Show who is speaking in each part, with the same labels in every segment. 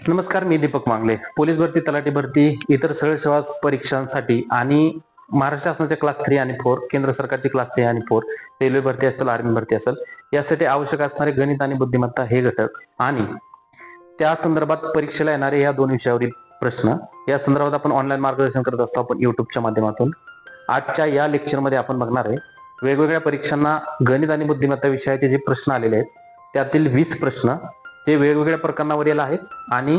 Speaker 1: नमस्कार, मी दीपक मांगले. पोलीस भरती, तलाठी भरती, इतर सरळ सेवा परीक्षांसाठी आणि महाराष्ट्र शासनाच्या क्लास 3 आणि 4, केंद्र सरकारची क्लास 3 आणि 4, रेल्वे भरती असेल, आर्मी भरती असेल, यासाठी आवश्यक असणारे गणित आणि बुद्धिमत्ता हे घटक आणि त्या संदर्भात परीक्षेला येणारे या दोन विषयावरील प्रश्न या संदर्भात आपण ऑनलाईन मार्गदर्शन करत असतो आपण युट्यूबच्या माध्यमातून. आजच्या या लेक्चरमध्ये आपण बघणार आहे वेगवेगळ्या परीक्षांना गणित आणि बुद्धिमत्ता विषयाचे जे प्रश्न आलेले आहेत त्यातील 20 प्रश्न जे वेगवेगळ्या प्रकरणावरील आहेत आणि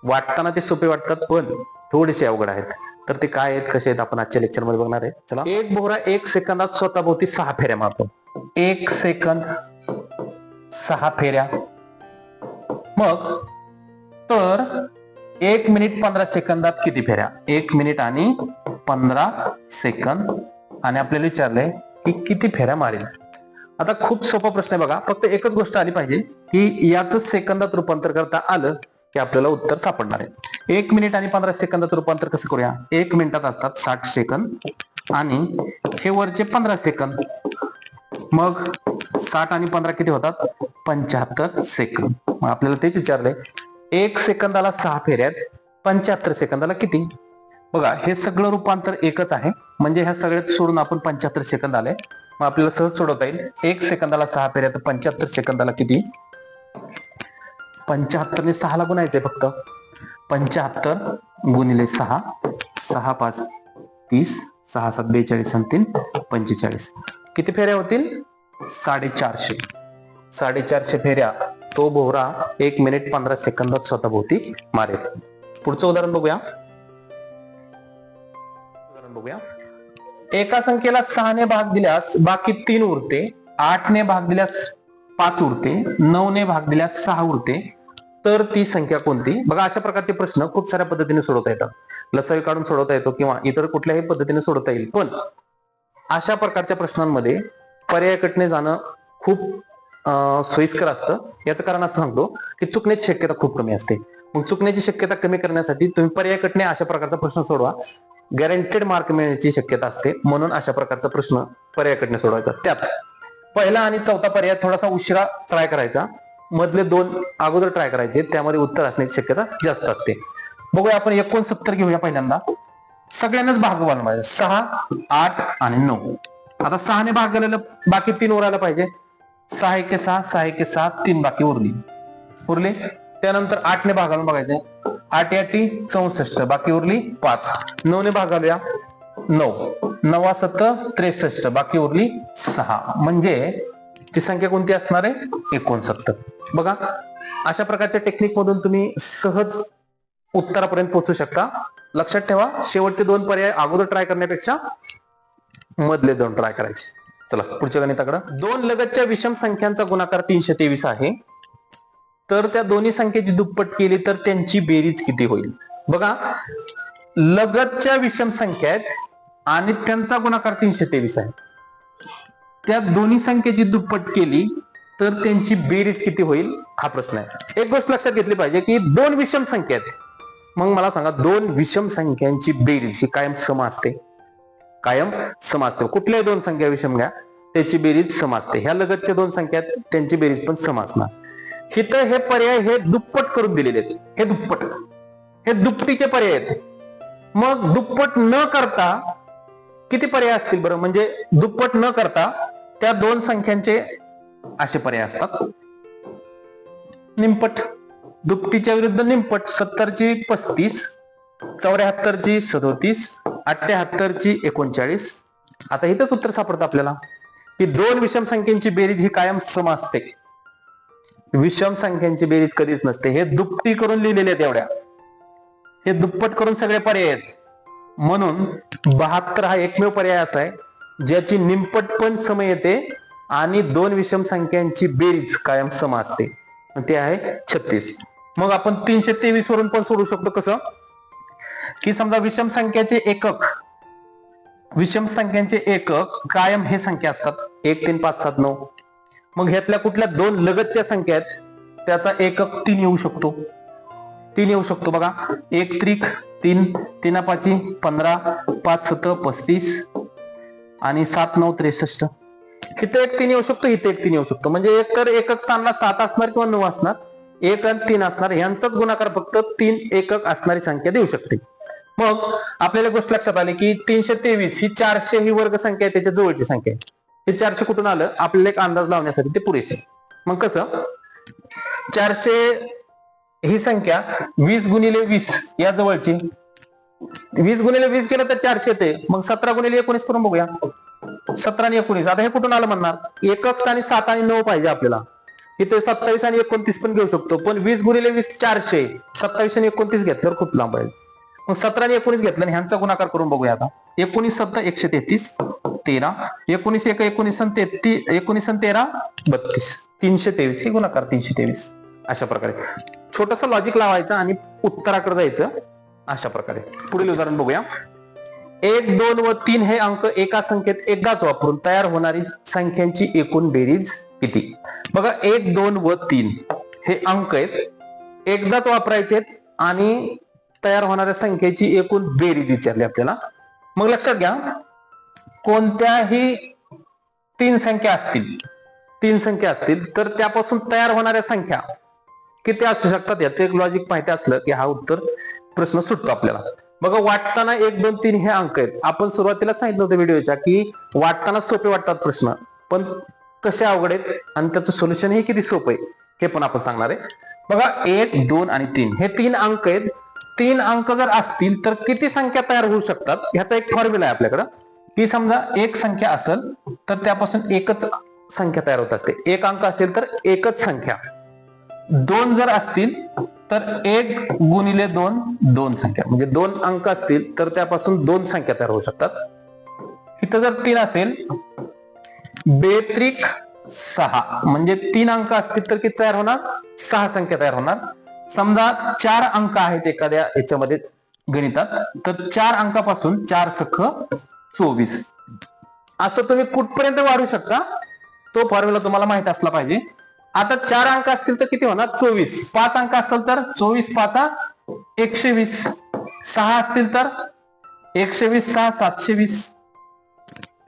Speaker 1: वाटताना ते सोपे वाटतात पण थोडेसे अवघड आहेत. तर ते काय आहेत, कसे आहेत, आपण आजच्या लेक्चर मध्ये बघणार आहे. चला. एक भोवरा 1 सेकंदात स्वतःभोवती 6 फेऱ्या मारतो. 1 सेकंद 6 फेऱ्या. मग तर 1 मिनिट 15 सेकंदात किती फेऱ्या? 1 मिनिट आणि 15 सेकंद आणि आपल्याला विचारलंय की किती फेऱ्या मारेल. आता खूप सोपा प्रश्न आहे बघा. फक्त एकच गोष्ट आली पाहिजे की याचं सेकंदात रूपांतर करता आलं की आपल्याला उत्तर सापडणार आहे. 1 मिनिट आणि 15 सेकंदात रूपांतर कसं करूया? 1 मिनिटात असतात 60 सेकंद आणि हे वरचे 15 सेकंद. मग 60 आणि 15 किती होतात? 75 सेकंद. मग आपल्याला तेच विचारलंय 1 सेकंदाला 6 फेऱ्यात 75 सेकंदाला किती? बघा, हे सगळं रूपांतर एकच आहे म्हणजे ह्या सगळ्यात सोडून आपण 75 सेकंद आले. मग आपल्याला सहज सोडवता येईल. 1 सेकंदाला 6 फेऱ्या तर 75 सेकंदाला किती? 75 ने 6 ला गुणायचंय फक्त. 75 गुणिले 6, 6 5 30, 6 7 42 आणि 3 45. किती फेऱ्या होतील? 450. 450 फेऱ्या तो भोवरा 1 मिनिट 15 सेकंदात स्वतःभोवती मारेल. पुढचं उदाहरण बघूया. एका संख्येला 6 ने भाग दिल्यास बाकी 3 उरते, 8 ने भाग दिल्यास 5 उरते, 9 ने भाग दिल्यास 6 उरते, तर ती संख्या कोणती? बघा, अशा प्रकारचे प्रश्न खूप साऱ्या पद्धतीने सोडवता येतात. लसावी काढून सोडवता येतो किंवा इतर कुठल्याही पद्धतीने सोडवता येईल. पण अशा प्रकारच्या प्रश्नांमध्ये पर्यायकटने जाणं खूप सोयीस्कर असतं. याचं कारण असं सांगतो की चुकण्याची शक्यता खूप कमी असते. मग चुकण्याची शक्यता कमी करण्यासाठी तुम्ही पर्यायकटने अशा प्रकारचा प्रश्न सोडवा. गॅरंटेड मार्क मिळण्याची शक्यता असते म्हणून अशा प्रकारचा प्रश्न पर्यायकडने सोडवायचा. त्यात पहिला आणि चौथा पर्याय थोडासा उशिरा ट्राय करायचा, मधले 2 अगोदर ट्राय करायचे, त्यामध्ये उत्तर असण्याची शक्यता जास्त असते. बघूया आपण 69 घेऊया पहिल्यांदा. सगळ्यांनाच भाग बनवायचा. 6 8 आणि 9. आता 6 ने भाग गेलेलं बाकी 3 उरायला पाहिजे. 6 1 6, 6 1 6, 3 बाकी उरले. त्यानंतर 8 ने भागाला बघायचे. 8 8 64 बाकी उरली 5. 9 ने भागालूया. 9 9 7 63 बाकी उरली 6. म्हणजे ती संख्या कोणती असणार आहे? 69. बघा, अशा प्रकारच्या टेक्निक मधून तुम्ही सहज उत्तरापर्यंत पोहोचू शकता. लक्षात ठेवा, शेवटचे 2 पर्याय अगोदर ट्राय करण्यापेक्षा मधले 2 ट्राय करायचे. चला पुढच्या गणिताकडे. 2 लगतच्या विषम संख्यांचा गुणाकार 323 आहे. तर त्या दोन्ही संख्येची दुप्पट केली तर त्यांची बेरीज किती होईल? बघा, लगतच्या विषम संख्या आहेत आणि त्यांचा गुणाकार 323 आहे. त्या दोन्ही संख्येची दुप्पट केली तर त्यांची बेरीज किती होईल हा प्रश्न आहे. एक गोष्ट लक्षात घेतली पाहिजे की 2 विषम संख्या आहेत. मग मला सांगा, 2 विषम संख्यांची बेरीज ही कायम सम असते. कायम सम असते. कुठल्याही 2 संख्या विषम घ्या, त्याची बेरीज सम असते. ह्या लगतच्या 2 संख्या आहेत, त्यांची बेरीज पण सम असणार. इथं हे पर्याय हे दुप्पट करून दिलेले आहेत. हे दुपटीचे पर्याय आहेत. मग दुप्पट न करता किती पर्याय असतील बरं? म्हणजे दुप्पट न करता त्या 2 संख्यांचे असे पर्याय असतात. निमपट. दुपटीच्या विरुद्ध निमपट. 70 ची 35, 74 ची 37, 78 ची 39. आता इथंच उत्तर सापडतं आपल्याला की 2 विषम संख्यांची बेरीज ही कायम सम असते. विषम संख्यांची बेरीज कधीच नसते. हे दुपटी करून लिहिलेले आहेत एवढ्या. हे दुप्पट करून सगळे पर्याय आहेत. म्हणून 72 हा एकमेव पर्याय असा आहे ज्याची निमपट पण सम येते आणि 2 विषम संख्यांची बेरीज कायम सम असते. ते आहे 36. मग आपण 323 वरून पण सोडू शकतो. कसं की समजा विषम संख्यांचे एकक कायम हे संख्या असतात 1 3 5 7 9. मग ह्यातल्या कुठल्या 2 लगतच्या संख्या आहेत त्याचा एकक 3 येऊ शकतो. 3 येऊ शकतो. बघा, 1 त्रिक 3, 3 5 15, 5 7 35 आणि 7 9 63. इथे एक 3 येऊ शकतो, इथे एक 3 येऊ शकतो. म्हणजे एक तर एकक स्थानला 7 असणार किंवा 9 असणार. 1 आणि 3 असणार, यांचाच गुणाकार फक्त 3 एकक असणारी संख्या देऊ शकते. मग आपल्याला गोष्ट लक्षात आली की 323 ही 400 ही वर्ग संख्या आहे, त्याच्या जवळची संख्या आहे. हे 400 कुठून आलं आपल्याला एक अंदाज लावण्यासाठी ते पुरेसे. मग कसं 400 ही संख्या 20 गुणिले 20 या जवळची, 20 गुणिले 20 केलं तर 400 येते. मग 17 गुणिले 19 करून बघूया. 17 आणि 19 आता हे कुठून आलं म्हणणार, एकक आणि 7 आणि 9 पाहिजे आपल्याला. इथे 27 आणि 29 पण घेऊ शकतो, पण 20 गुणिले 20 400, 27 आणि 29 घेतल्यावर खूप लांब आहे. मग 17 आणि 19 घेतलं आणि ह्यांचा गुणाकार करून बघूया. आता 19 7 133 13, 19 1 19 आणि 13 32, 323 ही गुणाकार 323. अशा प्रकारे छोटस लॉजिक लावायचं आणि उत्तराकडे जायचं. अशा प्रकारे पुढील उदाहरण बघूया. 1 2 व 3 हे अंक एका संख्येत एकदाच वापरून तयार होणारी संख्यांची एकूण बेरीज किती? बघा 1 2 व 3 हे अंक आहेत, एकदाच वापरायचे आणि तयार होणाऱ्या संख्येची एकूण बेरीज विचारली आपल्याला. मग लक्षात घ्या, कोणत्याही 3 संख्या असतील तर त्यापासून तयार होणाऱ्या संख्या किती असू शकतात याचं एक लॉजिक माहिती असलं की हा उत्तर प्रश्न सुटतो आपल्याला. बघा वाटताना 1 2 3 हे अंक आहेत. आपण सुरुवातीला सांगितलं होतं व्हिडिओच्या की वाटताना सोपे वाटतात प्रश्न, पण कसे अवघड आहेत आणि त्याचं सोल्युशन हे किती सोपं आहे हे पण आपण सांगणार आहे. बघा 1 2 आणि 3 हे 3 अंक आहेत. 3 अंक जर असतील तर किती संख्या तयार होऊ शकतात ह्याचा एक फॉर्म्युला आहे आपल्याकडं. की समजा एक संख्या असेल तर त्यापासून एकच संख्या तयार होत असते. एक अंक असेल तर एकच संख्या. 2 जर असतील तर 1 गुणिले 2 2 संख्या, म्हणजे 2 अंक असतील तर त्यापासून 2 संख्या तयार होऊ शकतात. इथं जर 3 असेल बेत्रिक 6, म्हणजे 3 अंक असतील तर किती तयार होणार, 6 संख्या तयार होणार. समजा 4 अंक आहेत एखाद्या याच्यामध्ये गणितात, तर 4 अंकापासून 4 सख 24 असं तुम्ही कुठपर्यंत वाढू शकता तो फॉर्म्युला तुम्हाला माहित असला पाहिजे. आता 4 अंक असतील तर किती होणार 24, 5 अंक असतील तर 24 5 120, 6 असतील तर 120 6 720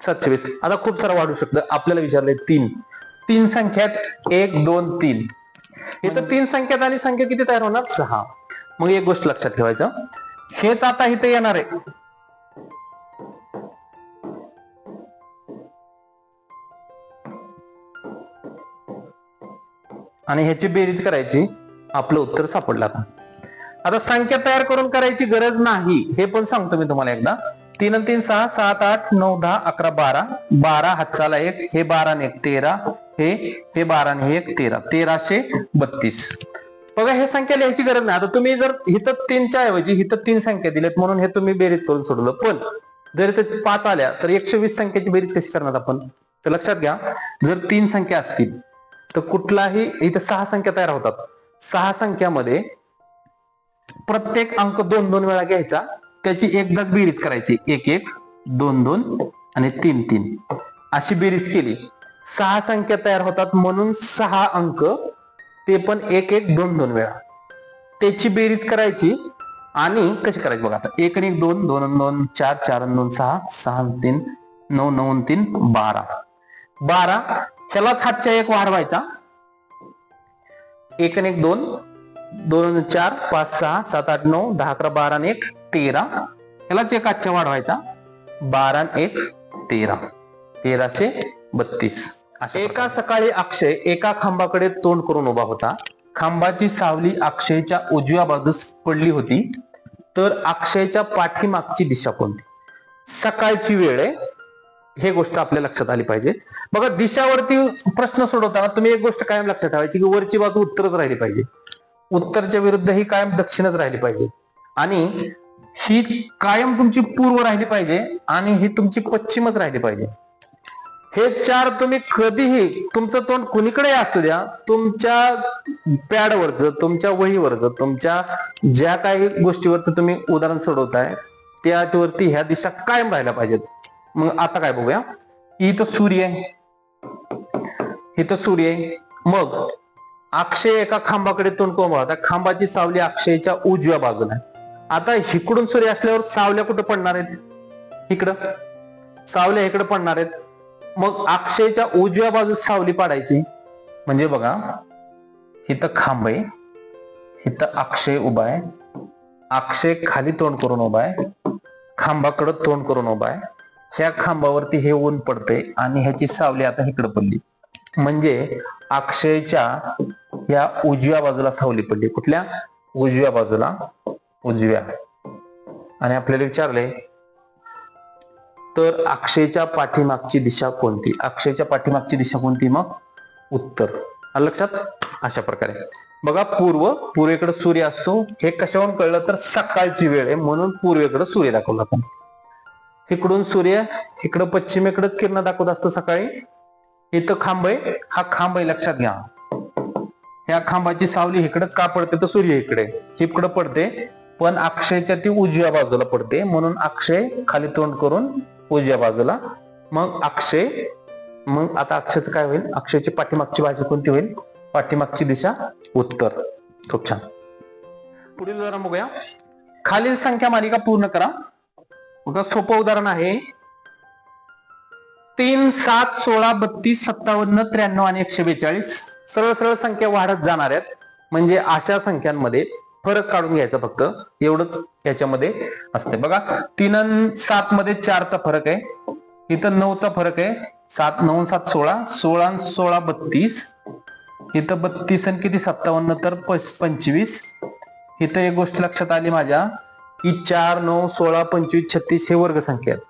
Speaker 1: 720. आता खूप सारं वाढू शकतं. आपल्याला विचारलंय 3 संख्यात 1 2 3, इथं 3 संख्यात आणि संख्या किती तयार होणार 6. मग एक गोष्ट लक्षात ठेवायचं, हेच आता इथे येणार आहे. आणि ह्याची बेरीज करायची, आपलं उत्तर सापडलं. आता संख्या तयार करून करायची गरज नाही हे पण सांगतो मी तुम्हाला एकदा. 3 आणि 3 6 7 8 9 10 11 12, 12 हातचाला 1, हे 12 आणि 1 13, हे 12 आणि 1 13, 1332. बघा हे संख्या लिहायची गरज नाही. आता तुम्ही जर इथं 3च्या ऐवजी इथं 3 संख्या दिल्यात म्हणून हे तुम्ही बेरीज करून सोडलं, पण जर इथे 5 आल्या तर 120 संख्येची बेरीज कशी करणार आपण? तर लक्षात घ्या, जर 3 संख्या असतील तर कुठलाही इथे 6 संख्या तयार होतात. 6 संख्यामध्ये प्रत्येक अंक 2 2 वेळा घ्यायचा, त्याची एकदाच बेरीज करायची. 1 1 2 2 आणि 3 3 अशी बेरीज केली, 6 संख्या तयार होतात. म्हणून 6 अंक, ते पण 1 1 2 2 वेळा त्याची बेरीज करायची. आणि कशी करायची बघा, आता 1 आणि 1 2 2 आणि 2 4 4 आणि 2 6 6 आणि 3 9 9 आणि 3 12 12. ह्यालाच हातच्या 1 वाढवायचा. 1 आणि 1 2 2 आणि 4 5 6 7 8 9 10 11 12 आणि 1 13. ह्यालाच 1 हातच्या वाढवायचा. 12 आणि 1 13, 1332. एका सकाळी अक्षय एका खांबाकडे तोंड करून उभा होता. खांबाची सावली अक्षयच्या उजव्या बाजूस पडली होती, तर अक्षयच्या पाठीमागची दिशा कोणती? सकाळची वेळ आहे, हे गोष्ट आपल्या लक्षात आली पाहिजे. बघा दिशावरती प्रश्न सोडवताना तुम्ही एक गोष्ट कायम लक्षात ठेवायची की वरची बाजू उत्तरच राहिली पाहिजे, उत्तरच्या विरुद्ध ही कायम दक्षिणच राहिली पाहिजे, आणि ही कायम तुमची पूर्व राहिली पाहिजे, आणि ही तुमची पश्चिमच राहिली पाहिजे. हे 4 तुम्ही कधीही, तुमचं तोंड कुणीकडे असू द्या, तुमच्या पॅडवरचं, तुमच्या वहीवरचं, तुमच्या ज्या काही गोष्टीवरचं तुम्ही उदाहरण सोडवताय त्याच्यावरती ह्या दिशा कायम राहिल्या पाहिजेत. मग आता काय बघूया, इथं सूर्य आहे, इथं सूर्य आहे. मग अक्षय एका खांबाकडे तोंड करून होता, खांबाची सावली अक्षयच्या उजव्या बाजूला आहे. आता इकडून सूर्य असल्यावर सावल्या कुठं पडणार आहेत? इकडं. सावल्या इकडे पडणार आहेत. मग अक्षयच्या उजव्या बाजूस सावली पाडायची. म्हणजे बघा इथं खांब आहे इथं अक्षय उभा आहे, अक्षय खाली तोंड करून उभा आहे, खांबाकडे तोंड करून उभा आहे. ह्या खांबावरती हे ऊन पडते आणि ह्याची सावली आता इकडे पडली, म्हणजे अक्षयच्या या उजव्या बाजूला सावली पडली. कुठल्या? उजव्या बाजूला, उजव्या. आणि आपल्याला विचारले तर अक्षयच्या पाठीमागची दिशा कोणती? अक्षयच्या पाठीमागची दिशा कोणती? मग उत्तर. आलं लक्षात? अशा प्रकारे बघा, पूर्वेकडे सूर्य असतो. हे कशावरून कळलं तर सकाळची वेळ आहे म्हणून पूर्वेकडे सूर्य दाखवला आपण. इकडून सूर्य इकडं पश्चिमेकडेच किरण दाखवत असतो सकाळी. इथं खांब आहे, हा खांब आहे लक्षात घ्या. ह्या खांबाची सावली इकडेच का पडते तर सूर्य इकडे पडते, पण अक्षयच्या ती उजव्या बाजूला पडते म्हणून अक्षय खाली तोंड करून उजव्या बाजूला. मग आता अक्षयचं काय होईल? अक्षयची पाठीमागची बाजू कोणती होईल? पाठीमागची दिशा उत्तर. खूप छान. पुढील उदाहरण बघूया. खालील संख्या मालिका पूर्ण करा. बघा, सोपं उदाहरण आहे. 3, 7, 16, 32, 57, 93 आणि 142 सरळ सरळ संख्या वाढत जाणार आहेत. म्हणजे अशा संख्यांमध्ये फरक काढून घ्यायचा, फक्त एवढंच याच्यामध्ये असते. बघा, 3 आणि 7 मध्ये 4चा फरक आहे, इथं 9चा फरक आहे. 7, 9, 7, 16, 16 आणि 16, 32. इथं 32 आणि किती 57 तर 25. इथं एक गोष्ट लक्षात आली माझ्या की 4, 9, 16, 25, 36 हे वर्ग संख्या आहेत.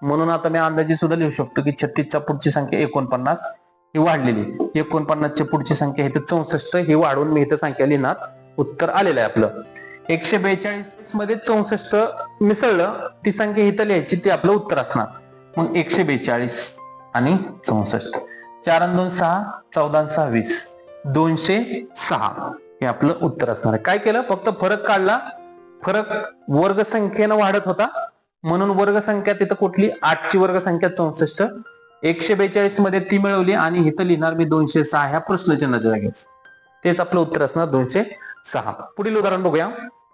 Speaker 1: म्हणून आता मी अंदाजे सुद्धा लिहू शकतो की 36च्या पुढची संख्या 49 ही वाढलेली. 49च्या पुढची संख्या इथं 64 ही वाढून मी इथं संख्या लिहिणार. उत्तर आलेलं आहे आपलं. 142 मध्ये 64 मिसळलं, ती संख्या इथं लिहायची, ती आपलं उत्तर असणार. मग 142 आणि 64, 4 आणि 2 6, 14 आणि 6 20, 206 हे आपलं उत्तर असणार आहे. काय केलं? फक्त फरक काढला. फरक वर्गसंख्येनं वाढत होता म्हणून वर्गसंख्या तिथं कुठली? 8ची वर्गसंख्या 64. 142 मध्ये ती मिळवली आणि इथं लिहिणार मी 206 ह्या प्रश्नचिन्हाच्या जागी. तेच आपलं उत्तर असणार 206. पुढील उदाहरण बघूया.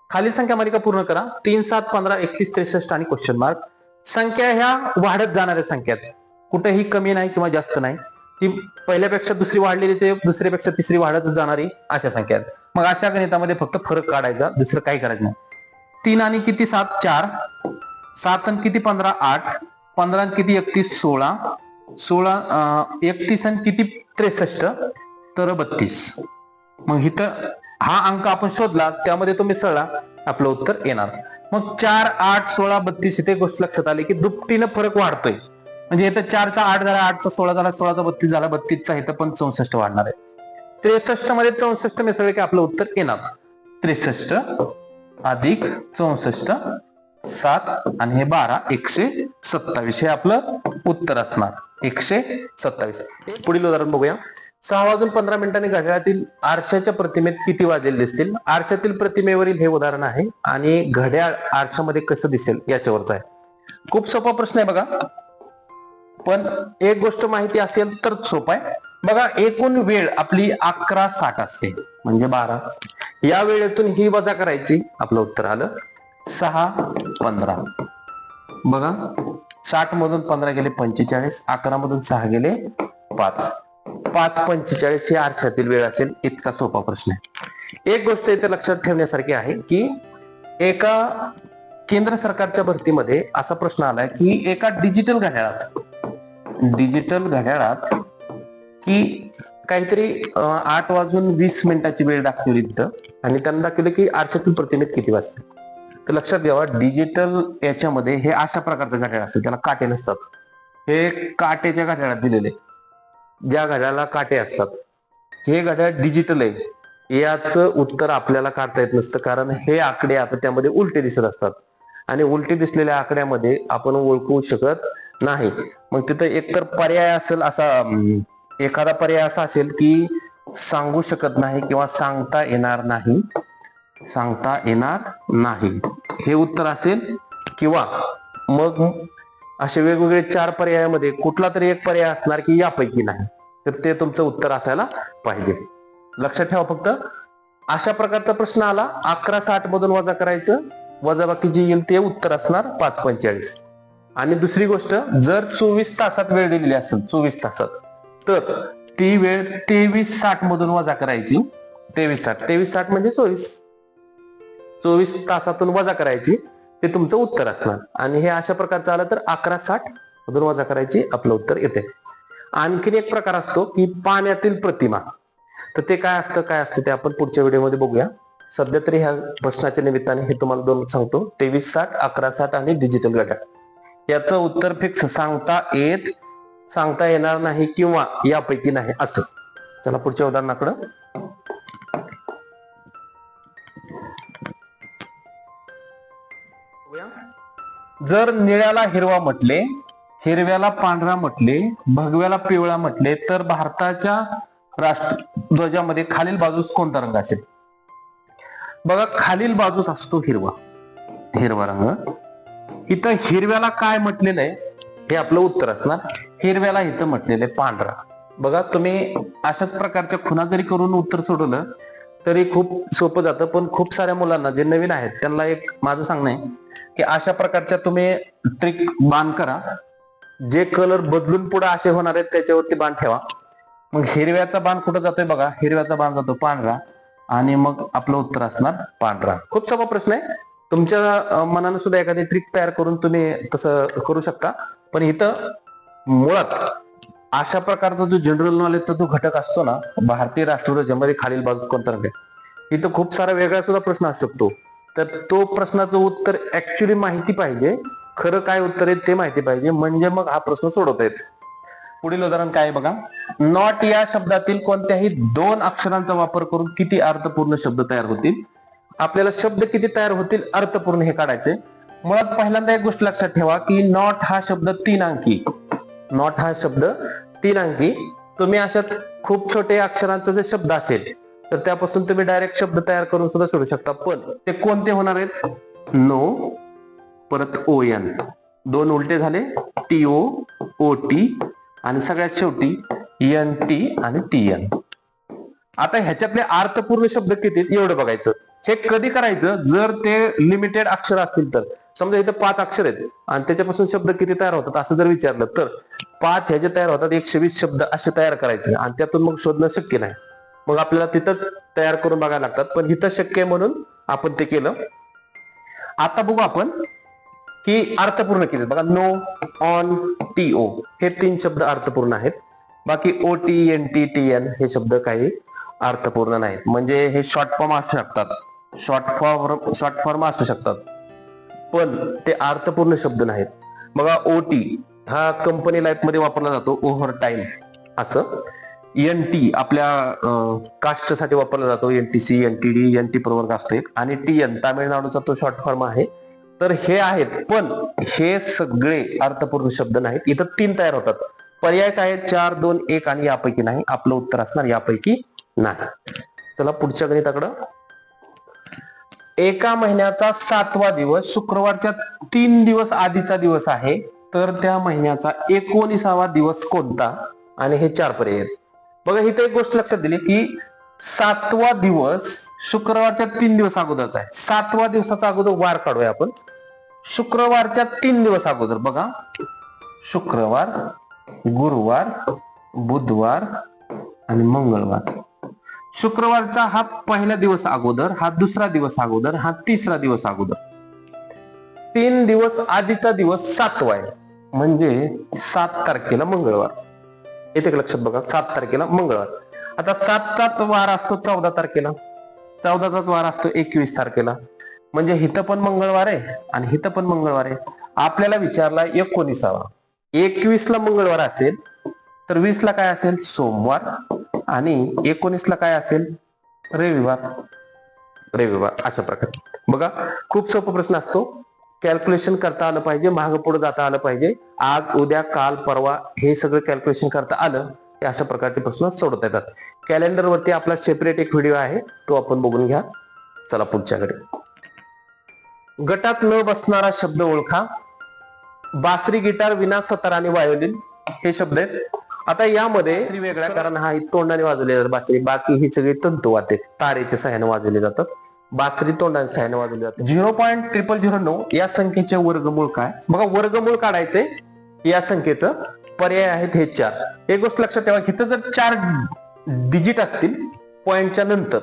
Speaker 1: खालील संख्या मालिका पूर्ण करा. 3, 7, 15, 31, 63 आणि क्वेश्चन मार्क. संख्या ह्या वाढत जाणाऱ्या संख्या आहेत, कुठेही कमी नाही किंवा जास्त नाही. ही पहिल्यापेक्षा दुसरी वाढलेलीच आहे, दुसऱ्यापेक्षा तिसरी वाढत जाणारी अशा संख्या आहेत. मग अशा गणितामध्ये फक्त फरक काढायचा, दुसरं काही करायचं नाही. 3 आणि किती 7 4, 7 आणि किती 15 8, 15 आणि किती 31 16, 31 आणि किती 63 तर 32. मग इथं हा अंक आपण शोधला, त्यामध्ये तो मिसळला, आपलं उत्तर येणार. मग 4, 8, 16, 32 इथे गोष्ट लक्षात आली की दुपटीनं फरक वाढतोय. म्हणजे इथं 4चा 8 झाला, 8चा 16 झाला, 16चा 32 झाला, 32चा इथं पण 64 वाढणार आहे. 63 मध्ये 64 मिसळले की आपलं उत्तर येणार. 63 अधिक 64 7 आणि हे 12 127 हे आपलं उत्तर असणार. 127. पुढील उदाहरण बघूया. 6 वाजून 15 मिनिटांनी घड्याळातील आरशाच्या प्रतिमेत किती वाजलेले दिसतील? आरशातील प्रतिमेवरील हे उदाहरण आहे आणि घड्याळ आरशामध्ये कसं दिसेल याच्यावरच आहे. खूप सोपा प्रश्न आहे बघा, पण एक गोष्ट माहिती असेल तर सोपा आहे. बघा, एकूण वेळ आपली 11:60 असते, म्हणजे 12. या वेळेतून ही वजा करायची, आपलं उत्तर आलं 6:15. बघा, 60 मधून 15 गेले 45, 11 मधून 6 गेले 5, 5:45 ही आरशातील वेळ असेल. इतका सोपा प्रश्न आहे. एक गोष्ट इथे लक्षात ठेवण्यासारखी आहे की एका केंद्र सरकारच्या भरतीमध्ये असा प्रश्न आलाय की एका डिजिटल घड्याळात की काहीतरी 8 वाजून 20 मिनिटाची वेळ दाखवली तिथं आणि त्यांना दाखवलं की आरशातील प्रतिमेत किती वाजते. तर लक्षात घ्यावा, डिजिटल याच्यामध्ये हे अशा प्रकारचं घड्याळ असतं, त्याला काटे नसतात. हे काटेच्या घड्याळात दिलेले, ज्या घड्याळाला काटे असतात, हे घड्याळ डिजिटल आहे. याचं उत्तर आपल्याला काढता येत नसतं, कारण हे आकडे आता त्यामध्ये उलटे दिसत असतात आणि उलटे दिसलेल्या आकड्यामध्ये आपण ओळखू शकत नाही. मग तिथं एकतर पर्याय असेल, एखादा पर्याय असा असेल की सांगू शकत नाही किंवा सांगता येणार नाही हे उत्तर असेल, किंवा मग असे वेगवेगळे 4 पर्यायामध्ये कुठला तरी एक पर्याय असणार की यापैकी नाही, तर ते तुमचं उत्तर असायला पाहिजे. लक्षात ठेवा. फक्त अशा प्रकारचा प्रश्न आला, 11:60 मधून वजा करायचं, वजाबाकी जे येईल ते उत्तर असणार 5:45. आणि दुसरी गोष्ट, जर 24 तासात वेळ दिलेली असेल, 24 तासात, तर ती वेळ 23:60 मधून वजा करायची. 23:60 म्हणजे 24, 24 तासातून वजा करायची, ते तुमचं उत्तर असणार. आणि हे अशा प्रकारचं आलं तर 1160 मधून वजा करायची, आपलं उत्तर येते. आणखीन एक प्रकार असतो की पाण्यातील प्रतिमा. तर ते काय असतं ते आपण पुढच्या व्हिडिओमध्ये बघूया. सध्या तरी ह्या प्रश्नाच्या निमित्ताने हे तुम्हाला दोन सांगतो, 2360, 1160 आणि डिजिटल घटक. याचं उत्तर फिक्स सांगता येणार नाही किंवा यापैकी नाही असं. चला पुढच्या उदाहरणाकडं. जर निळ्याला हिरवा म्हटले, हिरव्याला पांढरा म्हटले, भगव्याला पिवळा म्हटले, तर भारताच्या राष्ट्रध्वजामध्ये खालील बाजूस कोणता रंग असेल? बघा, खालील बाजूस असतो हिरवा रंग. इथं हिरव्याला काय म्हटलेलं आहे हे आपलं उत्तर असणार. हिरव्याला इथं म्हटलेलं आहे पांढरा. बघा, तुम्ही अशाच प्रकारच्या खुणा जरी करून उत्तर सोडवलं तरी खूप सोपं जातं. पण खूप साऱ्या मुलांना जे नवीन आहेत त्यांना एक माझं सांगणं आहे की अशा प्रकारच्या तुम्ही ट्रिक बाण करा. जे कलर बदलून पुढे असे होणार आहेत त्याच्यावरती बाण ठेवा. मग हिरव्याचा बाण कुठं जातोय बघा, हिरव्याचा बाण जातो पांढरा, आणि मग आपलं उत्तर असणार पांढरा. खूप सोपा प्रश्न आहे. तुमच्या मनानं सुद्धा एखादी ट्रिक तयार करून तुम्ही तसं करू शकता. पण इथं मुळात अशा प्रकारचा जो जनरल नॉलेजचा जो घटक असतो ना, भारतीय राष्ट्रध्वजामध्ये खालील बाजूस कोणता रंग आहे, इथं खूप सारा वेगळा सुद्धा प्रश्न असू शकतो. तर तो प्रश्नाचं उत्तर ऍक्च्युली माहिती पाहिजे, खरं काय उत्तर आहे ते माहिती पाहिजे, म्हणजे मग हा प्रश्न सोडवता येतो. पुढील उदाहरण काय बघा. नॉट या शब्दातील कोणत्याही 2 अक्षरांचा वापर करून किती अर्थपूर्ण शब्द तयार होतील? आपल्याला शब्द किती तयार होतील अर्थपूर्ण हे काढायचे. मुळात पहिल्यांदा एक गोष्ट लक्षात ठेवा की नॉट हा शब्द 3 अंकी. नॉट हा शब्द 3 अंकी. तुम्ही अशात खूप छोटे अक्षरांचा जर शब्द असेल तर त्यापासून तुम्ही डायरेक्ट शब्द तयार करून सुद्धा सोडू शकता. पण ते कोणते होणार आहेत? नो, परत ON, 2 उलटे झाले, TO, OT, आणि सगळ्यात शेवटी NT आणि TN. आता ह्याच्यातले अर्थपूर्ण शब्द किती एवढं बघायचं. हे कधी करायचं? जर ते लिमिटेड अक्षर असतील तर. समजा इथं 5 अक्षर आहेत आणि त्याच्यापासून शब्द किती तयार होतात असं जर विचारलं तर 5 ह्याचे तयार होतात 120 शब्द असे तयार करायचे, आणि त्यातून मग शोधणं शक्य नाही. मग आपल्याला तिथंच तयार करून बघायला लागतात. पण इथं शक्य आहे म्हणून आपण ते केलं. आता बघू आपण की अर्थपूर्ण किती. बघा, नो, ऑन, TO हे 3 शब्द अर्थपूर्ण आहेत. बाकी OT, NT, TN हे शब्द काही अर्थपूर्ण नाहीत. म्हणजे हे शॉर्ट फॉर्म असू शकतात, शॉर्ट फॉर्म असू शकतात, पण ते अर्थपूर्ण शब्द नाहीत. बघा, OT हा कंपनी लाईफ मध्ये वापरला जातो, ओव्हर टाइम असं. NT आपल्या कास्टसाठी वापरला जातो, NTC, NTD, NT प्रवर्ग असतो एक. आणि TN तामिळनाडूचा तो शॉर्ट फॉर्म आहे. तर हे आहेत, पण हे सगळे अर्थपूर्ण शब्द नाहीत. इथं 3 तयार होतात. पर्याय काय? 4, 2, 1 आणि यापैकी नाही. आपलं उत्तर असणार यापैकी नाही. चला पुढच्या गणिताकडं. एका महिन्याचा 7वा दिवस शुक्रवारच्या 3 दिवस आधीचा दिवस आहे, तर त्या महिन्याचा 19वा दिवस कोणता? आणि हे 4 पर्याय आहेत. बघा, इथे एक गोष्ट लक्षात दिली की 7वा दिवस शुक्रवारच्या 3 दिवस अगोदरचा आहे. 7वा दिवसाचा अगोदर वार काढूया आपण. शुक्रवारच्या 3 दिवस अगोदर बघा, शुक्रवार, गुरुवार, बुधवार आणि मंगळवार. शुक्रवारचा हा पहिला दिवस अगोदर, हा दुसरा दिवस अगोदर, हा तिसरा दिवस अगोदर. 3 दिवस आधीचा दिवस 7वा आहे, म्हणजे 7 तारखेला मंगळवार. येते लक्षात बघा, 7 तारखेला मंगळवार. आता 7चाच वार असतो 14 तारखेला, 14चाच वार असतो 21 तारखेला. म्हणजे हिथं पण मंगळवार आहे आणि हिथं पण मंगळवार आहे. आपल्याला विचारला 19वा. 21ला मंगळवार असेल तर 20ला काय असेल? सोमवार. आणि 19ला काय असेल? रविवार. अशा प्रकारे बघा, खूप सोपा प्रश्न असतो. कॅल्क्युलेशन करता आलं पाहिजे, मागं पुढे जाता आलं पाहिजे. आज, उद्या, काल, परवा हे सगळं कॅल्क्युलेशन करता आलं की अशा प्रकारचे प्रश्न सोडवता येतात. कॅलेंडर वरती आपला सेपरेट एक व्हिडिओ आहे, तो आपण बघून घ्या. चला पुढच्याकडे. गटात न बसणारा शब्द ओळखा. बासरी, गिटार, विना, सतार आणि वायोलिन हे शब्द आहेत. आता यामध्ये वेगळा, कारण हा तोंडाने वाजवले जातात बासरी, बाकी ही सगळी तंतुवाद्ये तारेच्या सहाय्याने वाजवले जातात. बासरी तोंडाच्या सहाय्याने वाजवली जाते. 0.0009 या संख्येचे वर्गमूळ काय? बघा, वर्गमूळ काढायचे. या संख्येचं पर्याय आहेत हे 4. एक गोष्ट लक्षात ठेवा, इथं जर 4 डिजिट असतील पॉइंटच्या नंतर,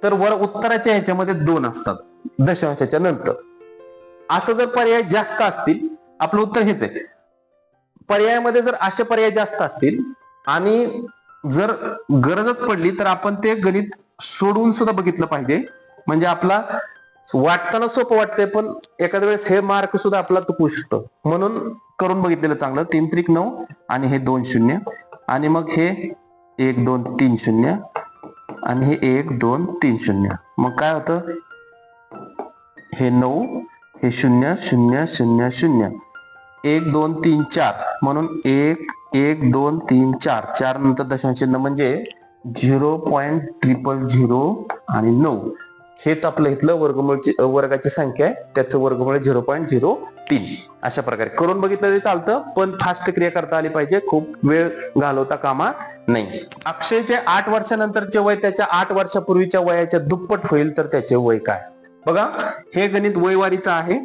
Speaker 1: तर वर उत्तराच्या ह्याच्यामध्ये 2 असतात. दशांशाच्या नंतर. असं जर पर्याय जास्त असतील, आपलं उत्तर हेच आहे. पर्यायामध्ये जर असे पर्याय जास्त असतील आणि जर गरजच पडली तर आपण ते गणित सोडवून सुद्धा बघितलं पाहिजे. म्हणजे आपला वाटताना सोपं वाटतंय पण एखाद्या वेळेस हे मार्क सुद्धा आपला चुकवू शकतो. म्हणून करून बघितलेलं चांगलं. 3 त्रिक 9 आणि हे 2 0 आणि मग हे 1 2 3 0 आणि हे 1 2 3 0. मग काय होतं, हे 9 हे 0 0 0 0 1 2 3 4 म्हणून 1 1 2 3 4 4 नंतर दशांश चिन्ह म्हणजे 0.000 आणि 9. हेच आपलं इथलं वर्गाची संख्या आहे. त्याचं वर्गमूळ 0.03. अशा प्रकारे करून बघितलं तरी चालतं, पण फास्ट क्रिया करता आली पाहिजे. खूप वेळ घालवता कामा नाही. अक्षयचे 8 वर्षानंतरचे वय त्याच्या 8 वर्षापूर्वीच्या वयाच्या दुप्पट होईल तर त्याचे वय काय. बघा, हे गणित वयवारीचं आहे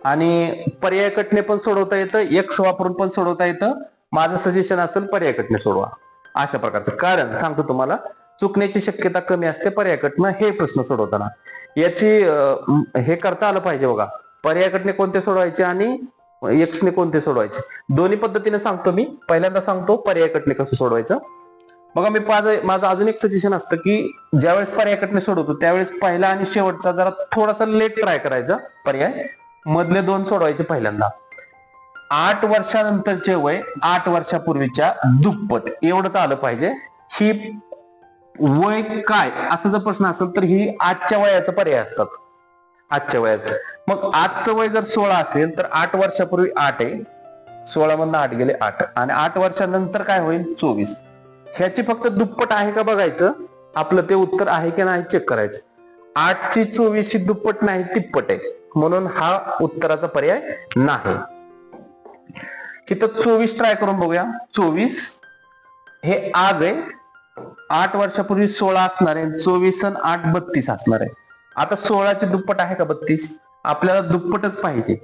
Speaker 1: आणि पर्याय कटने पण सोडवता येतं, एक्स वापरून पण सोडवता येतं. माझं सजेशन असेल पर्याय कटने सोडवा अशा प्रकारचं. कारण सांगतो तुम्हाला, चुकण्याची शक्यता कमी असते पर्याय कटनं हे प्रश्न सोडवताना. याची हे करता आलं पाहिजे. बघा, पर्याय कटने कोणते सोडवायचे आणि एक्सने कोणते सोडवायचे, दोन्ही पद्धतीने सांगतो मी. पहिल्यांदा सांगतो पर्याय कटने कसं सोडवायचं. बघा, मी माझं अजून एक सजेशन असतं की ज्यावेळेस पर्याय कटने सोडवतो त्यावेळेस पहिला आणि शेवटचा जरा थोडासा लेट ट्राय करायचा पर्याय, मधले 2 सोडवायचे पहिल्यांदा. 8 वर्षानंतरचे वय 8 वर्षापूर्वीच्या दुप्पट एवढंच आलं पाहिजे. ही वय काय असं जर प्रश्न असेल तर ही आजच्या वयाचा पर्याय असतात. आजच्या वयात मग आजचं वय जर 16 असेल तर 8 वर्षापूर्वी 8 आहे, 16 मधनं 8 गेले 8 आणि 8 वर्षानंतर काय होईल 24. ह्याची फक्त दुप्पट आहे का बघायचं, आपलं ते उत्तर आहे की नाही चेक करायचं. 8 ची 24 ची दुप्पट नाही, तिप्पट आहे, म्हणून हा उत्तराचा पर्याय नाही. इथं 24 ट्राय करून बघूया. 24 हे आज आहे, 8 वर्षापूर्वी 16 असणार आहे, 24 आणि 8 32 असणार आहे. आता 16 ची दुप्पट आहे का 32, आपल्याला दुप्पटच पाहिजे.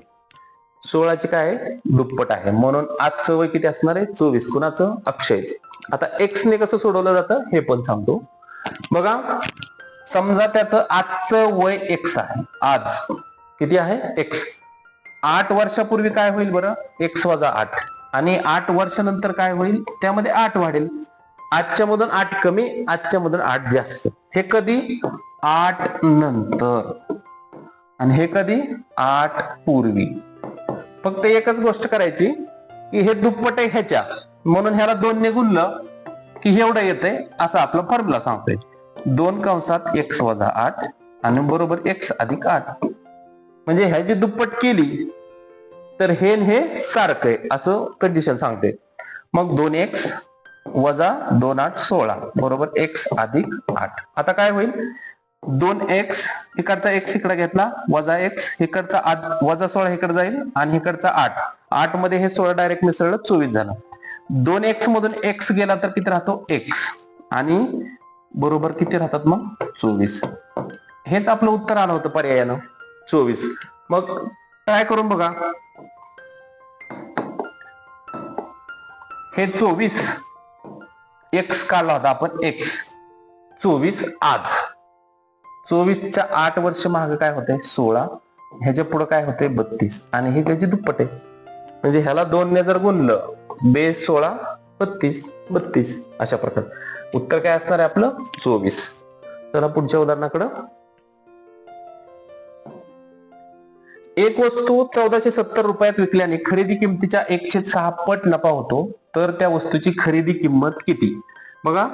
Speaker 1: 16 ची काय आहे, दुप्पट आहे, म्हणून आजचं वय किती असणार आहे 24. कुणाचं, अक्षयचं. आता एक्स ने कसं सोडवलं जातं हे पण सांगतो. बघा, समजा त्याचं आजचं वय एक्स आहे, आज किती आहे एक्स. 8 वर्षापूर्वी काय होईल बरं, एक्स वजा 8 आणि 8 वर्षानंतर काय होईल, त्यामध्ये 8 वाढेल. आजच्या मधून 8 कमी, आजच्या मधून 8 जास्त. हे कधी, 8 नंतर आणि हे कधी, 8 पूर्वी. फक्त एकच गोष्ट करायची की हे दुप्पट आहे ह्याच्या, म्हणून ह्याला 2 ने गुणलं की एवढं येतंय, असं आपला फॉर्म्युला सांगतोय. 2 कंसात x वजा 8 आणि बरोबर x अधिक 8. म्हणजे ह्याची दुप्पट केली तर हे सारखं आहे असं कंडिशन सांगते. मग 2x वजा 2 8 16 बरोबर x अधिक 8. आता काय होईल, 2x इकडचा x इकडे घेतला, वजा x इकडचा वजा 16 इकडे जाईल आणि इकडचा 8. 8 मध्ये हे 16 डायरेक्ट मिसळलं, 24 झालं. 2x मधून x गेला तर किती राहतो x आणि बरोबर किती राहतात मग 24. हेच आपलं उत्तर आलं होतं पर्यायानं 24. मग ट्राय करून बघा. हे 24 x काढला होता आपण, x 24 आज. 24च्या 8 वर्ष मागे काय होते 16, ह्याच्या पुढे काय होते 32 आणि हे त्याची दुप्पट आहे. म्हणजे ह्याला 2 ने जर गुणलं, बेस 16 32 32 अशा प्रकारे उत्तर काय असणार आहे आपलं 24. चला पुढच्या उदाहरणाकडे. एक वस्तू 1470 रुपयात विकल्याने खरेदी किमतीच्या 1/6 पट नफा होतो, तर त्या वस्तूची खरेदी किंमत किती. बघा,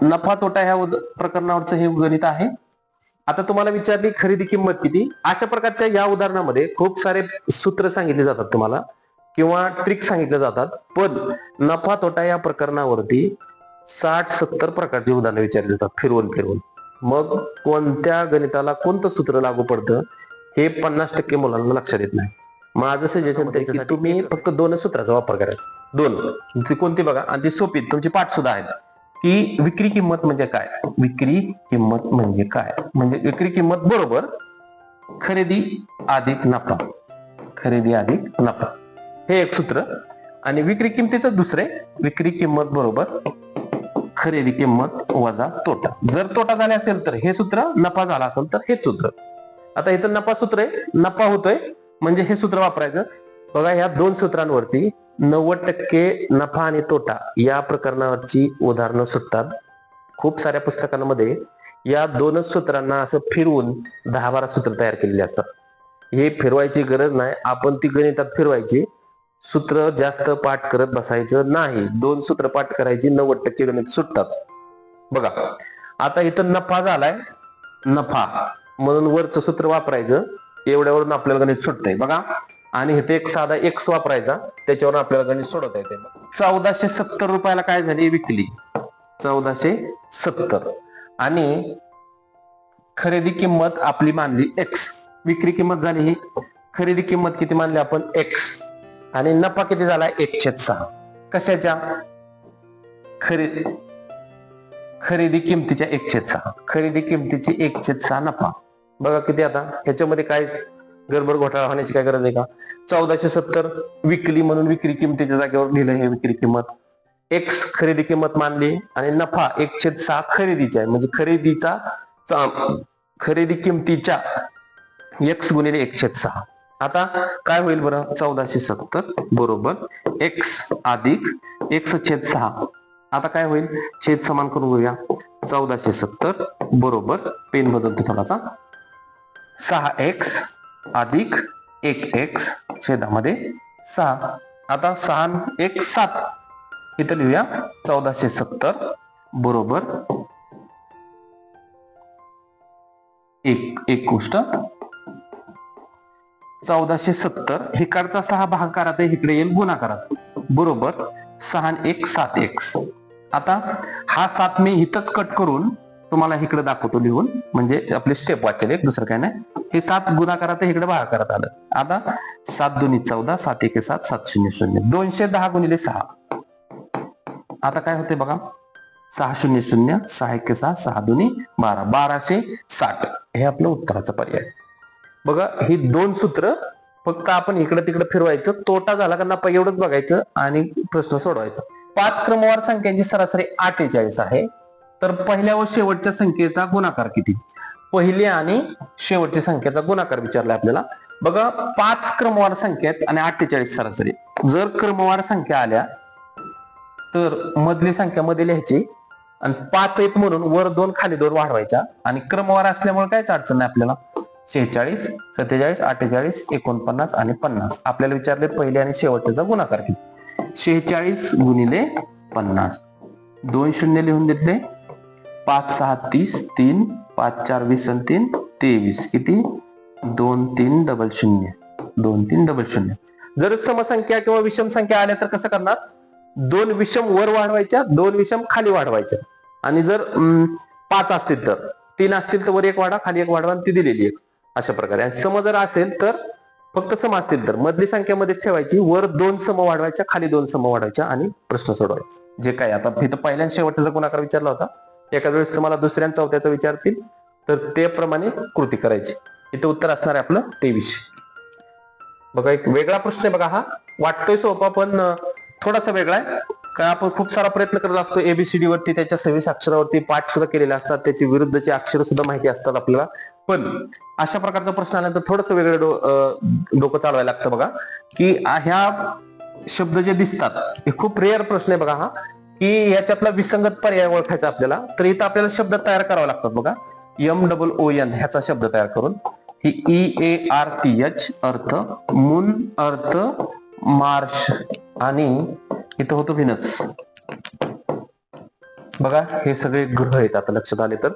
Speaker 1: नफा तोटा ह्या प्रकरणावरचं हे गणित आहे. आता तुम्हाला विचारली खरेदी किंमत किती. अशा प्रकारच्या या उदाहरणामध्ये खूप सारे सूत्र सांगितले जातात तुम्हाला किंवा ट्रिक सांगितले जातात, पण नफा तोटा या प्रकरणावरती 60-70 प्रकारची उदाहरणं विचारली जातात फिरवून फिरवून. मग कोणत्या गणिताला कोणतं सूत्र लागू पडतं हे 50% मुलांना लक्षात येत नाही. माझं सजेशन त्याच्यासाठी तुम्ही फक्त 2 सूत्राचा वापर करायचा. 2 ती कोणती बघा, आणि ती सोपी तुमची पाठ सुद्धा आहेत. की विक्री किंमत म्हणजे काय, विक्री किंमत म्हणजे काय, म्हणजे विक्री किंमत बरोबर खरेदी अधिक नफा, खरेदी अधिक नफा हे एक सूत्र. आणि विक्री किंमतीचं दुसरे, विक्री किंमत बरोबर खरेदी किंमत वजा तोटा. जर तोटा झाला असेल तर हे सूत्र, नफा झाला असेल तर हेच सूत्र. आता इथं नफा सूत्र आहे, नफा होतोय म्हणजे हे सूत्र वापरायचं. बघा ह्या दोन सूत्रांवरती 90% नफा आणि तोटा या प्रकरणाची उदाहरणं सुटतात. खूप साऱ्या पुस्तकांमध्ये या दोनच सूत्रांना असं फिरवून 10-12 सूत्र तयार केलेली असतात. हे फिरवायची गरज नाही, आपण ती गणितात फिरवायची. सूत्र जास्त पाठ करत बसायचं नाही. 2 सूत्र पाठ करायची, 90% गणित सुटतात. बघा आता इथं नफा झालाय, नफा म्हणून वरचं सूत्र वापरायचं, एवढ्यावरून आपल्याला गणित सुटतंय. बघा आणि इथे एक साधा एक्स वापरायचा, त्याच्यावर आपल्याला गणित सोडवता येते. 1470 रुपयाला काय झाली विकली, 1470 आणि खरेदी किंमत आपली मानली एक्स, विक्री किंमत झाली ही, खरेदी किंमत किती मानली आपण एक्स, आणि नफा किती झाला 1/6. कशाच्या, खरेदी किमतीच्या 1/6, खरेदी किमतीची 1/6 नफा. बघा किती, आता ह्याच्यामध्ये काय गडबड घोटाळा होण्याची काय गरज आहे का. 1470 विकली म्हणून विक्री किमतीच्या जागेवर लिहिलं हे विक्री किंमत, एक्स खरेदी किंमत मानली आणि नफा 1/6 खरेदीचा आहे, म्हणजे खरेदी किमतीच्या एक्स गुणिले 1/6. आता काय होईल बरं, 1470 बरोबर एक्स अधिक 1/6. आता काय होईल, छेद समान करून घेऊया. 1470 बरोबर, पेन बदलतो थोडासा, 6x अधिक 1x छेदामध्ये 6. आता 6 1 7 इथं लिहूया. 1470 बरोबर एक गोष्ट 1470 हिकडचा 6 भागाकारात आहे, इकडे येईल गुणाकारात, बरोबर 6 1 7x. आता हा 7 मी इथंच कट करून तुम्हाला इकडे दाखवतो लिहून, म्हणजे आपली स्टेप वाचेल एक, दुसरं काय नाही. हे 7 गुणाकारात इकडे भागाकारात आलं. आता 7 2 14, 7 1 7, 7 0 0, 210 गुणिले 6. आता काय होते बघा, 6 0 0, 6 1 6, 6 2 12, 1260 हे आपलं उत्तराचं पर्याय. बघा ही दोन सूत्र फक्त आपण इकडे तिकडे फिरवायचं, तोटा झाला का नफा एवढंच बघायचं आणि प्रश्न सोडवायचा. 5 क्रमवार संख्यांची सरासरी 48 आहे, तर पहिल्या व शेवटच्या संख्येचा गुणाकार किती. पहिल्या आणि शेवटच्या संख्येचा गुणाकार विचारलाय आपल्याला. बघा 5 क्रमवार संख्या आहेत आणि 48 सरासरी. जर क्रमवार संख्या आल्या तर मधली संख्या मध्ये लिहायची आणि 5 आहेत म्हणून वर 2 खाली 2 वाढवायच्या, आणि क्रमवार असल्यामुळे काहीच अडचण नाही आपल्याला. 46 47 48 49 आणि 50 आपल्याला विचारले पहिल्या आणि शेवटचा गुणाकार किती. 46 गुणिले 50, 2 शून्य लिहून घेतले, 5 6 30, 3 5 4 20 आणि 3 23, किती 2 3 डबल 0, 2 3 डबल 0. जर समसंख्या किंवा विषम संख्या आल्या तर कसं करणार, 2 विषम वर वाढवायच्या, 2 विषम खाली वाढवायच्या, आणि जर 5 असतील तर 3 असतील तर वर 1 वाढा, खाली 1 वाढवा, आणि ती दिलेली 1, अशा प्रकारे. आणि सम जर असेल तर फक्त सम असतील तर मधली संख्या मध्येच ठेवायची, वर 2 सम वाढवायच्या, खाली 2 सम वाढवायच्या आणि प्रश्न सोडवायचा. जे काय आता इथं पहिल्या आणि शेवटचा गुणाकार विचारला होता, एखाद्या वेळेस तुम्हाला दुसऱ्या आणि चौथ्याचा विचारतील तर ते प्रमाणे कृती करायची. इथं उत्तर असणार आहे आपलं 23. बघा एक वेगळा प्रश्न आहे बघा, हा वाटतोय सोपा पण थोडासा वेगळा आहे. काय आपण खूप सारा प्रयत्न करत असतो एबीसीडी वरती, त्याच्या 26 अक्षरावरती पाठ सुद्धा केलेले असतात, त्याची विरुद्धची अक्षर सुद्धा माहिती असतात आपल्याला, पण अशा प्रकारचा प्रश्न आल्यानंतर थोडंसं वेगळं डोकं चालवायला लागतं. बघा की ह्या शब्द जे दिसतात हे खूप रेअर प्रश्न आहे बघा हा, की याच्यातला विसंगत पर्याय ओळखायचा आपल्याला. तर इथं आपल्याला शब्द तयार करावे लागतात. बघा MOON ह्याचा शब्द तयार करून, ही EARTH अर्थ, मून अर्थ मार्श, आणि इथं होतो व्हिनस. बघा हे सगळे ग्रह आहेत. आता लक्षात आले तर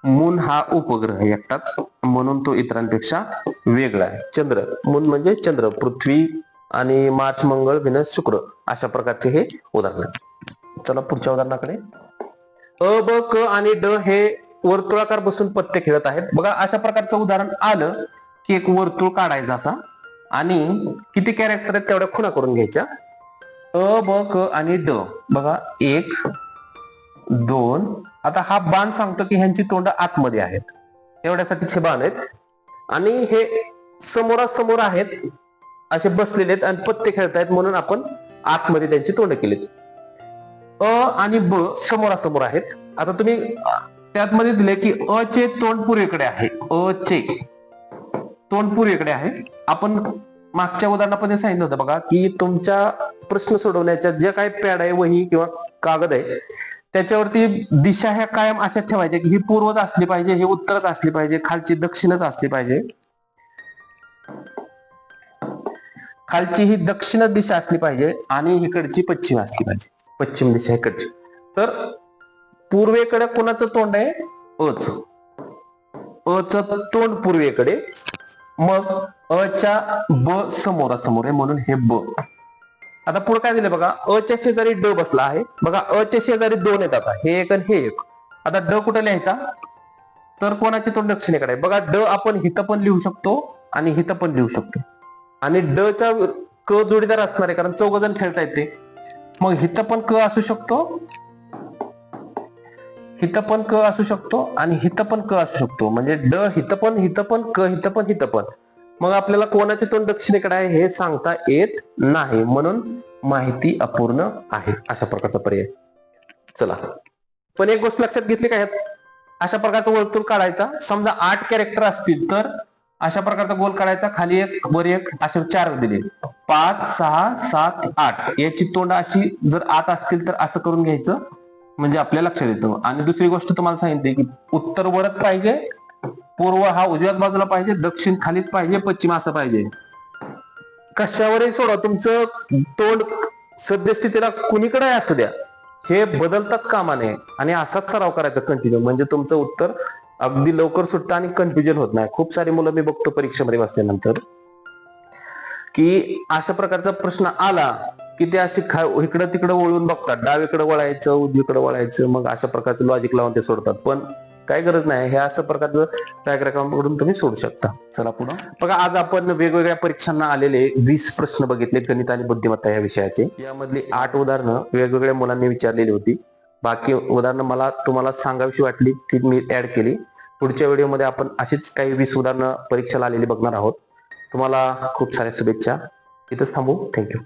Speaker 1: मून हा उपग्रह आहे एकटाच, म्हणून तो इतरांपेक्षा वेगळा आहे. चंद्र, मून म्हणजे चंद्र, पृथ्वी, आणि मार्स मंगळ व्हिनस शुक्र, अशा प्रकारचे हे उदाहरण. चला पुढच्या उदाहरणाकडे. अ ब क आणि ड हे वर्तुळाकार बसून पत्ते खेळत आहेत. बघा अशा प्रकारचं उदाहरण आलं की एक वर्तुळ काढायचा असा, आणि किती कॅरेक्टर आहेत तेवढ्या खुणा करून घ्यायच्या. अ ब क आणि ड, बघा 1 2. आता हा बाण सांगतो की ह्यांची तोंड आतमध्ये आहेत, एवढ्यासाठीचे बाण आहेत, आणि हे समोरासमोर आहेत, असे बसलेले आहेत आणि पत्ते खेळतायत, म्हणून आपण आतमध्ये त्यांची तोंड केलीत. अ आणि ब समोरासमोर आहेत. आता तुम्ही त्यात मध्ये दिले की अ चे तोंड पूर्वेकडे आहे, अ चे, तोंड पूर्वेकडे आहे. आपण मागच्या उदाहरणामध्ये सांगितलं होतं बघा की तुमच्या प्रश्न सोडवण्याच्या जे काही पॅड आहे, वही किंवा कागद आहे, त्याच्यावरती दिशा ह्या कायम अशा ठेवायच्या की ही पूर्वच असली पाहिजे, हे उत्तरच असली पाहिजे, खालची दक्षिणच असली पाहिजे, खालची ही दक्षिण दिशा असली पाहिजे आणि इकडची पश्चिम असली पाहिजे, पश्चिम दिशा इकडची. तर पूर्वेकडे कोणाचं तोंड आहे? अच. अच तोंड पूर्वेकडे, मग अच्या ब समोरासमोर आहे म्हणून हे ब. आता पुढे काय दिलं बघा, अच्या शेजारी ड बसला आहे. बघा अच्या शेजारी दोन आहेत, आता हे एक आणि हे एक. आता ड कुठे लिहायचा? तर कोणाचे तोंड दक्षिणेकडे आहे. बघा ड आपण हिथं पण लिहू शकतो आणि हिथं पण लिहू शकतो, आणि ड चा क जोडीदार असणार आहे कारण चौघ जण खेळता येते. मग हिथं पण क असू शकतो, हिथं पण क असू शकतो आणि हिथं पण क असू शकतो. म्हणजे ड हिथं पण क हिथं पण. मग आपल्याला कोणाचे तोंड दक्षिणेकडे आहे हे सांगता येत नाही, म्हणून माहिती अपूर्ण आहे. अशा प्रकारचा पर्याय. चला, पण एक गोष्ट लक्षात घेतली काय, अशा प्रकारचा वर्तुळ काढायचा. समजा 8 कॅरेक्टर असतील तर अशा प्रकारचा गोल काढायचा, खाली एक वर एक, असे 4 दिले, 5 6 7 8. याची तोंड अशी जर आत असतील तर असं करून घ्यायचं, म्हणजे आपल्या लक्षात येतं. आणि दुसरी गोष्ट तुम्हाला सांगितली की उत्तर वरच पाहिजे, पूर्व हा उजव्याच बाजूला पाहिजे, दक्षिण खालीच पाहिजे, पश्चिम असं पाहिजे. कशावरही सोडा, तुमचं तोंड सद्यस्थितीला कुणीकडे असू द्या, हे बदलताच कामा नये आणि असाच सराव करायचा कंटिन्यू, म्हणजे तुमचं उत्तर अगदी लवकर सुटतं आणि कन्फ्युजन होत नाही. खूप सारी मुलं मी बघतो परीक्षेमध्ये बसल्यानंतर की अशा प्रकारचा प्रश्न आला की ते असे इकडं तिकडं वळून बघतात, डावीकडे वळायचं, उजवीकडे वळायचं, मग अशा प्रकारचं लॉजिक लावून ते सोडतात. पण काही गरज नाही, हे अशा प्रकारचं डायग्राम कडून तुम्ही सोडू शकता. चला पुढे बघा, आज आपण वेगवेगळ्या परीक्षांना आलेले 20 प्रश्न बघितले गणित आणि बुद्धिमत्ता या विषयाचे. यामधली 8 उदाहरणं वेगवेगळ्या मुलांनी विचारलेली होती. बाकी उदाहरणं मला तुम्हाला सांगावीशी वाटली ती मी ऍड केली. पुढच्या व्हिडिओमध्ये आपण अशीच काही 20 उदाहरणं परीक्षेला आलेली बघणार आहोत. तुम्हाला खूप साऱ्या शुभेच्छा. इथंच थांबू. थँक्यू.